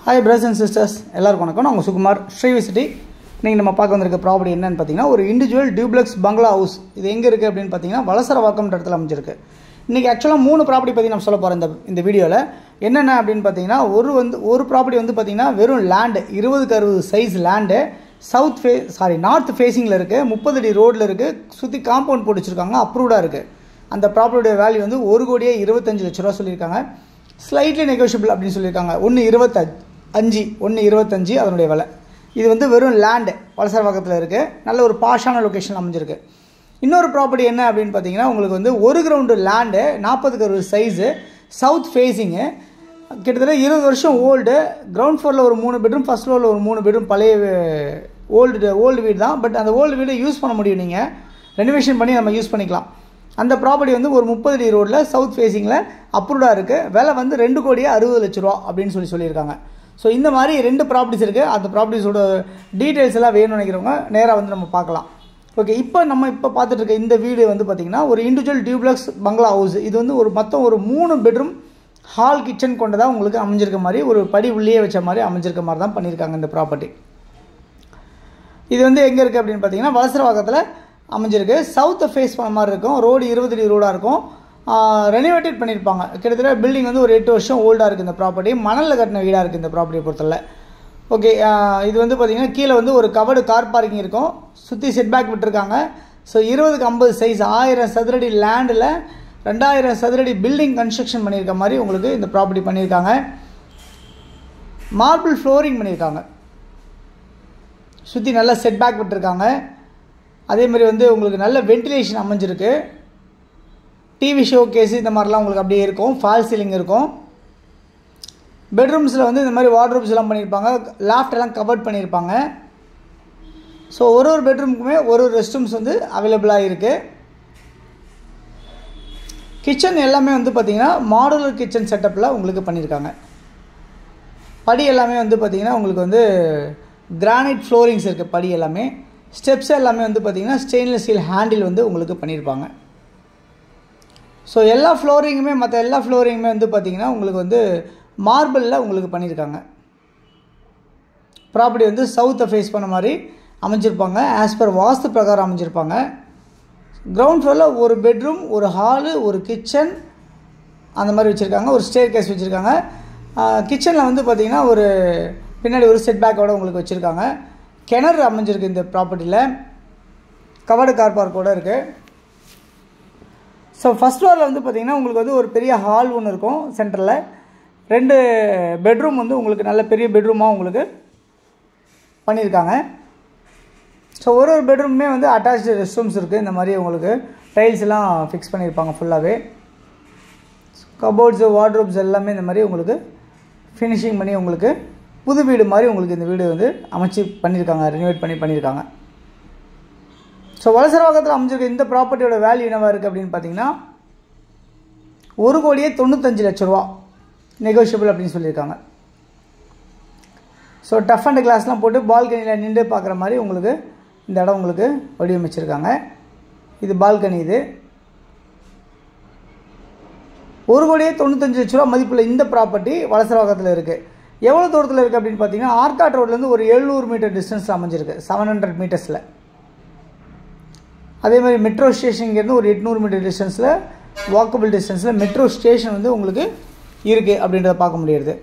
Hi brothers and sisters, எல்லாருக்கும் வணக்கம். நான் சுகுமார் ஸ்ரீவிசிட்டி. நீங்கள் நம்ம பார்க்க வந்திருக்க ப்ராப்பர்ட்டி என்னன்னு பார்த்தீங்கன்னா ஒரு இண்டிவிஜுவல் டியூப்ளெக்ஸ் பங்களா ஹவுஸ். இது எங்கே இருக்குது அப்படின்னு பார்த்தீங்கன்னா வலசரவாக்கம்ன்ற இடத்துல அமைஞ்சிருக்கு. இன்றைக்கி ஆக்சுவலாக 3 ப்ராப்பர்ட்டி பற்றி நம்ம சொல்ல போகிறோம் இந்த வீடியோவில். என்னென்ன அப்படின்னு பார்த்தீங்கன்னா ஒரு ப்ராப்பர்ட்டி வந்து பார்த்தீங்கன்னா வெறும் land 20x60 size land north ஃபேஸிங்கில் இருக்குது, 30 அடி ரோடில் இருக்குது, சுற்றி காம்பவுண்ட் போட்டு வச்சுருக்காங்க, அப்ரூவ்டாக இருக்குது. அந்த ப்ராப்பர்ட்டியோட வேல்யூ வந்து 1,25,00,000 சொல்லியிருக்காங்க. ஸ்லைட்லி நெகோஷியபிள் அப்படின்னு சொல்லியிருக்காங்க. 1,25,000 அதனுடைய விலை. இது வந்து வெறும் லேண்டு வலசரவாக்கத்தில் இருக்குது, நல்ல ஒரு பாஷான லொக்கேஷன் அமைஞ்சிருக்கு. இன்னொரு ப்ராப்பர்ட்டி என்ன அப்படின்னு பார்த்தீங்கன்னா உங்களுக்கு வந்து 1 ground land 40x60 size, south facing, கிட்டத்தட்ட 20 வருஷம் ஓல்டு. கிரவுண்ட் ஃப்ளோரில் ஒரு 3 பெட்ரூம், ஃபஸ்ட் ஃப்ளோரில் ஒரு 3 பெட்ரூம். பழைய ஓல்டு வீடு தான், பட் அந்த ஓல்டு வீடை யூஸ் பண்ண முடியும், நீங்கள் ரெனோவேஷன் பண்ணி நம்ம யூஸ் பண்ணிக்கலாம். அந்த ப்ராப்பர்ட்டி வந்து ஒரு 30 அடி ரோடில் சவுத் ஃபேஸிங்கில் அப்ரூவ்டாக இருக்குது. விலை வந்து 2,60,00,000 அப்படின்னு சொல்லியிருக்காங்க. ஸோ இந்த மாதிரி 2 ப்ராப்பர்ட்டிஸ் இருக்குது. அந்த ப்ராப்பர்ட்டிஸோட டீட்டெயில்ஸ் எல்லாம் வேணும்னு நினைக்கிறவங்க நேராக வந்து நம்ம பார்க்கலாம். ஓகே, இப்போ பார்த்துட்டு இருக்க இந்த வீடு வந்து பார்த்திங்கன்னா ஒரு இண்டிவிஜுவல் டியூப்ளெக்ஸ் பங்களா ஹவுஸ். இது வந்து மொத்தம் ஒரு 3 பெட்ரூம் ஹால் கிச்சன் கொண்டதாக உங்களுக்கு அமைஞ்சிருக்க மாதிரி, ஒரு படி உள்ளே வச்ச மாதிரி அமைஞ்சிருக்க மாதிரி தான் பண்ணியிருக்காங்க இந்த ப்ராப்பர்ட்டி. இது வந்து எங்கே இருக்குது அப்படின்னு பார்த்தீங்கன்னா வலசரவாக்கத்தில் அமைஞ்சிருக்கு. சவுத்தை ஃபேஸ் பண்ண மாதிரி இருக்கும். ரோடு 20 அடி ரோடாக இருக்கும். ரெனோவேட்டட் பண்ணியிருப்பாங்க. கிட்டத்தட்ட பில்டிங் வந்து ஒரு 8 வருஷம் ஓல்டாக இருக்குது இந்த ப்ராப்பர்ட்டி. மணலில் கட்டின வீடாக இருக்குது இந்த ப்ராப்பர்ட்டியை பொறுத்தவரை. ஓகே, இது வந்து பார்த்திங்கன்னா கீழே வந்து ஒரு கவர்டு கார் பார்க்கிங் இருக்கும், சுற்றி செட்பேக் விட்டுருக்காங்க. ஸோ 20x50 சைஸ் 1000 சதுரடி லேண்டில் 2000 சதுரடி பில்டிங் கன்ஸ்ட்ரக்ஷன் பண்ணியிருக்க மாதிரி உங்களுக்கு இந்த ப்ராப்பர்ட்டி பண்ணியிருக்காங்க. மார்பிள் ஃப்ளோரிங் பண்ணியிருக்காங்க, சுற்றி நல்ல செட்பேக் விட்டுருக்காங்க. அதேமாதிரி வந்து உங்களுக்கு நல்ல வென்டிலேஷன் அமைஞ்சிருக்கு. டிவி ஷோ கேஸு இந்த மாதிரிலாம் உங்களுக்கு அப்படியே இருக்கும். ஃபால் சீலிங் இருக்கும். பெட்ரூம்ஸில் வந்து இந்த மாதிரி வார்ட்ரோப்ஸ் எல்லாம் பண்ணியிருப்பாங்க. லாஃப்ட் எல்லாம் கவர்ட் பண்ணியிருப்பாங்க. ஸோ ஒரு பெட்ரூமுக்குமே ஒரு ரெஸ்ட் ரூம்ஸ் வந்து அவைலபிளாக இருக்குது. கிச்சன் எல்லாமே வந்து பார்த்திங்கன்னா மாடுலர் கிச்சன் செட்டப்பில் உங்களுக்கு பண்ணியிருக்காங்க. படி எல்லாமே வந்து பார்த்திங்கன்னா உங்களுக்கு வந்து கிரானைட் ஃப்ளோரிங்ஸ் இருக்குது. படி எல்லாமே, ஸ்டெப்ஸ் எல்லாமே வந்து பார்த்திங்கன்னா ஸ்டெயின்லெஸ் ஸ்டீல் ஹேண்டில் வந்து உங்களுக்கு பண்ணியிருப்பாங்க. ஸோ மற்ற எல்லா ஃப்ளோரிங்குமே வந்து பார்த்திங்கன்னா உங்களுக்கு வந்து மார்பிளில் உங்களுக்கு பண்ணியிருக்காங்க. ப்ராப்பர்ட்டி வந்து சவுத்தை ஃபேஸ் பண்ண மாதிரி அமைஞ்சிருப்பாங்க. ஆஸ் பர் வாஸ்து பிரகாரம் அமைஞ்சிருப்பாங்க. கிரவுண்ட் ஃப்ளோரில் ஒரு பெட்ரூம், ஒரு ஹாலு, ஒரு கிச்சன் அந்த மாதிரி வச்சுருக்காங்க. ஒரு ஸ்டேர் கேஸ் வச்சுருக்காங்க. கிச்சனில் வந்து பார்த்திங்கன்னா ஒரு பின்னாடி ஒரு செட்பேக்கோடு உங்களுக்கு வச்சுருக்காங்க. கிணறு அமைஞ்சிருக்கு இந்த ப்ராப்பர்ட்டியில். கவர்டு கார் பார்க்கோடு இருக்குது. ஸோ ஃபஸ்ட் ஃப்ளோரில் வந்து பார்த்திங்கன்னா உங்களுக்கு வந்து ஒரு பெரிய ஹால் ஒன்று இருக்கும். சென்டரில் 2 பெட்ரூம் வந்து உங்களுக்கு நல்ல பெரிய பெட்ரூமாக உங்களுக்கு பண்ணியிருக்காங்க. ஸோ ஒரு பெட்ரூமே வந்து அட்டாச்சு ரெஸ்ட் ரூம்ஸ் இருக்குது. இந்த மாதிரி உங்களுக்கு டைல்ஸ் எல்லாம் ஃபிக்ஸ் பண்ணியிருப்பாங்க ஃபுல்லாகவே. கபோர்ட்ஸு, வார்ட்ரோப்ஸ் எல்லாமே இந்த மாதிரி உங்களுக்கு ஃபினிஷிங் பண்ணி உங்களுக்கு புது வீடு மாதிரி உங்களுக்கு இந்த வீடு வந்து அமைச்சு பண்ணியிருக்காங்க, ரெனோவேட் பண்ணியிருக்காங்க. ஸோ வலசரவாக்கத்தில் அமைஞ்சிருக்க இந்த ப்ராப்பர்ட்டியோட வேல்யூ என்னவாக இருக்குது அப்படின்னு பார்த்தீங்கன்னா 1,95,00,000 நெகோஷியபிள் அப்படின்னு சொல்லியிருக்காங்க. ஸோ டஃப் அண்ட் கிளாஸ்லாம் போட்டு பால்கனியில் நின்று பார்க்குற மாதிரி உங்களுக்கு இந்த இடம் உங்களுக்கு வடிவமைச்சிருக்காங்க. இது பால்கனி. இது 1,95,00,000 மதிப்புள்ள இந்த ப்ராப்பர்ட்டி வலசரவாக்கத்தில் இருக்குது. எவ்வளோ தூரத்தில் இருக்குது அப்படின்னு பார்த்தீங்கன்னா ஆர்காட் ரோட்லேருந்து ஒரு 700 மீட்டர் டிஸ்டன்ஸில் அமைஞ்சிருக்கு, 700 மீட்டர்ஸில். அதேமாதிரி மெட்ரோ ஸ்டேஷன்லேருந்து ஒரு 800 மீட்டர் டிஸ்டன்ஸில், வாக்கபிள் டிஸ்டன்ஸில் மெட்ரோ ஸ்டேஷன் வந்து உங்களுக்கு இருக்குது அப்படின்றத பார்க்க முடியுது.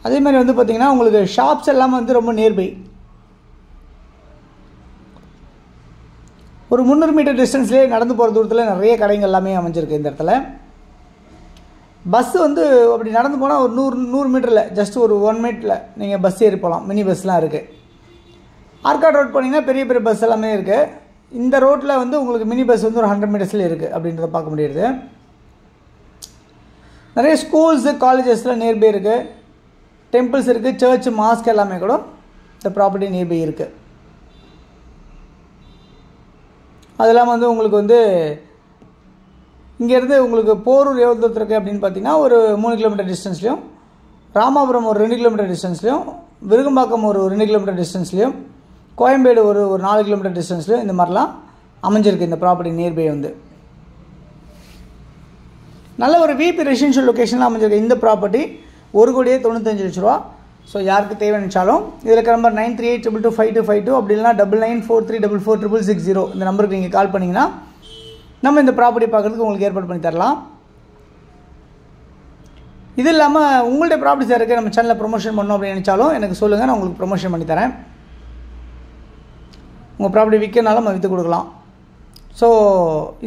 அதேமாதிரி வந்து பார்த்திங்கன்னா உங்களுக்கு ஷாப்ஸ் எல்லாமே வந்து ரொம்ப நியர்பை. ஒரு 300 மீட்டர் டிஸ்டன்ஸ்லேயே நடந்து போகிற தூரத்தில் நிறைய கடைகள் எல்லாமே அமைஞ்சிருக்கு இந்த இடத்துல. பஸ்ஸு வந்து அப்படி நடந்து போனால் ஒரு 100 மீட்டரில் ஜஸ்ட் ஒரு 1 மினிட்டில் நீங்கள் பஸ் ஏறி போகலாம். மினி பஸ்லாம் இருக்குது. ஆர்காட் ரோட் போனீங்கன்னா பெரிய பெரிய பஸ் எல்லாமே இருக்குது. இந்த ரோட்டில் வந்து உங்களுக்கு மினி பஸ் வந்து ஒரு 100 மீட்டர்ஸில் இருக்குது அப்படின்றத பார்க்க முடியுது. நிறைய ஸ்கூல்ஸு, காலேஜஸ்லாம் நியர்பை இருக்குது. டெம்பிள்ஸ் இருக்குது, சர்ச், மாஸ்க் எல்லாமே கூட இந்த ப்ராப்பர்ட்டி நியர்பை இருக்குது. அது இல்லாமல் வந்து உங்களுக்கு வந்து இங்கேருந்து உங்களுக்கு போரூர் எவ்வளோ தூரத்தில் இருக்குது அப்படின்னு பார்த்தீங்கன்னா ஒரு 3 கிலோமீட்டர் டிஸ்டன்ஸ்லையும், ராமாபுரம் ஒரு 2 கிலோமீட்டர் டிஸ்டன்ஸ்லையும், விருகம்பாக்கம் ஒரு 2 கிலோமீட்டர் டிஸ்டன்ஸ்லையும், கோயம்பேடு ஒரு 4 கிலோமீட்டர் டிஸ்டன்ஸ்லையும் இந்த மாதிரிலாம் அமைஞ்சிருக்கு இந்த ப்ராப்பர்ட்டி நியர்பை வந்து. நல்ல ஒரு விபி ரெசிடென்ஷியல் லொகேஷனில் அமைஞ்சிருக்கு இந்த ப்ராப்பர்ட்டி. 1,95,00,000 ஸோ யாருக்கு தேவையானுச்சாலும் இதில் இருக்கிற நம்பர் 9382252252 அப்படி இல்லைனா 9943446660 இந்த நம்பருக்கு நீங்கள் கால் பண்ணிங்கன்னா நம்ம இந்த ப்ராப்பர்ட்டி பார்க்குறதுக்கு உங்களுக்கு ஏற்பாடு பண்ணி தரலாம். இது இல்லாமல் உங்களுடைய ப்ராப்பர்ட்டிஸ் இருக்குது நம்ம சேனலில் ப்ரொமோஷன் பண்ணணும் அப்படின்னு நினச்சாலும் எனக்கு சொல்லுங்கள், நான் உங்களுக்கு ப்ரொமோஷன் பண்ணி தரேன். உங்கள் ப்ராப்பர்ட்டி விற்கனாலும் நம்ம விற்று கொடுக்கலாம். ஸோ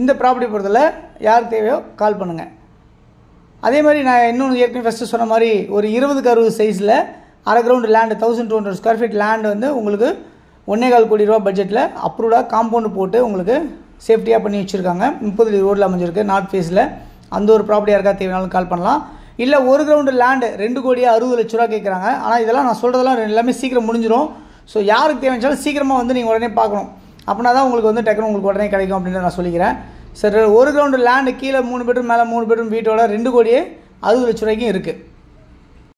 இந்த ப்ராப்பர்ட்டி பொறுத்தல யாருக்கு தேவையோ கால் பண்ணுங்கள். அதே மாதிரி நான் இன்னும் ஏற்கனவே ஃபஸ்ட்டு சொன்ன மாதிரி ஒரு 20x60 சைஸில் அரை ground land 1200 square feet land வந்து உங்களுக்கு 1.25 கோடி ரூபா பட்ஜெட்டில் அப்ரூவ்டாக காம்பவுண்டு போட்டு உங்களுக்கு சேஃப்டியாக பண்ணி வச்சுருக்காங்க. 30 ரோடில் அமைஞ்சிருக்கு நார்த் ஃபேஸில். அந்த ஒரு ப்ராப்பர்ட்டியாக இருக்கா தேவையானாலும் கால் பண்ணலாம். இல்லை ஒரு கிரவுண்டு லேண்டு 2,60,00,000 கேட்குறாங்க. ஆனால் இதெல்லாம் நான் சொல்கிறதெல்லாம் எல்லாமே சீக்கிரம் முடிஞ்சிடும். ஸோ யாருக்கு தேவைச்சாலும் சீக்கிரமாக வந்து நீங்கள் உடனே பார்க்கணும். அப்படின்னா தான் உங்களுக்கு வந்து டக்குனு உங்களுக்கு உடனே கிடைக்கும் அப்படின்னு நான் சொல்லிக்கிறேன். சரி, ஒரு கிரவுண்டு லேண்டு கீழே 3 பெட்ரூம் மேலே 3 பெட்ரூம் வீட்டோட 2,60,00,000 இருக்குது.